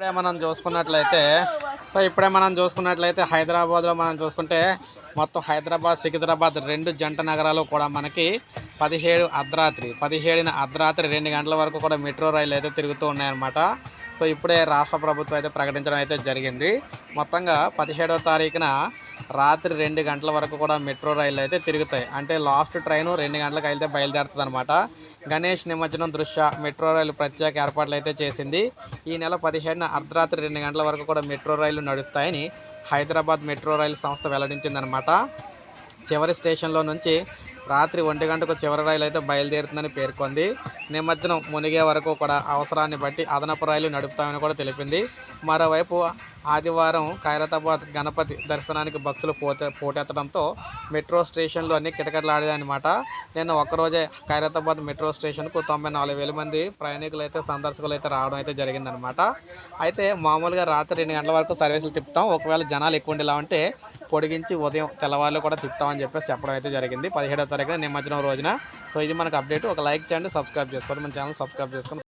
ఇప్పుడే మనం చూసుకున్నట్లయితే హైదరాబాద్లో మనం చూసుకుంటే మొత్తం హైదరాబాద్ సికింద్రాబాద్ రెండు జంట నగరాలు కూడా మనకి 17న అర్ధరాత్రి 2 గంటల వరకు కూడా మెట్రో రైలు అయితే తిరుగుతూ ఉన్నాయన్నమాట. సో ఇప్పుడే రాష్ట్ర ప్రభుత్వం అయితే ప్రకటించడం అయితే జరిగింది. మొత్తంగా 17వ తారీఖున రాత్రి 2 గంటల వరకు కూడా మెట్రో రైళ్ళు అయితే తిరుగుతాయి. అంటే లాస్ట్ ట్రైను 2 గంటలకు అయితే బయలుదేరుతుంది అనమాట. గణేష్ నిమజ్జనం దృష్ట్యా మెట్రో రైలు ప్రత్యేక ఏర్పాట్లు అయితే చేసింది. ఈ నెల 17న అర్ధరాత్రి 2 గంటల వరకు కూడా మెట్రో రైళ్లు నడుస్తాయని హైదరాబాద్ మెట్రో రైలు సంస్థ వెల్లడించిందనమాట. చివరి స్టేషన్లో నుంచి రాత్రి 1 గంటకు చివరి రైలు అయితే బయలుదేరుతుందని పేర్కొంది. నిమజ్జనం మునిగే వరకు కూడా అవసరాన్ని బట్టి అదనపు రైలు నడుపుతామని కూడా తెలిపింది. మరోవైపు ఆదివారం ఖైరతాబాద్ గణపతి దర్శనానికి భక్తులు పోటెత్తడంతో మెట్రో స్టేషన్లు అన్ని కిటకిటలాడాయన్నమాట. నిన్న ఒక్కరోజే ఖైరతాబాద్ మెట్రో స్టేషన్కు 94,000 మంది ప్రయాణికులు అయితే సందర్శకులు అయితే రావడం అయితే జరిగిందనమాట. అయితే మామూలుగా రాత్రి 2 గంటల వరకు సర్వీసులు తిప్పుతాం, ఒకవేళ జనాలు ఎక్కువ ఉండేలా ఉంటే పొడిగించి ఉదయం తెల్లవారులు కూడా తిప్పుతామని చెప్పేసి చెప్పడం అయితే జరిగింది 17వ తారీఖున నిమజ్జనం రోజున. సో ఇది మనకు అప్డేట్. ఒక లైక్ చేయండి, సబ్స్క్రైబ్ చేసుకోండి, మన ఛానల్ సబ్స్క్రైబ్ చేసుకొని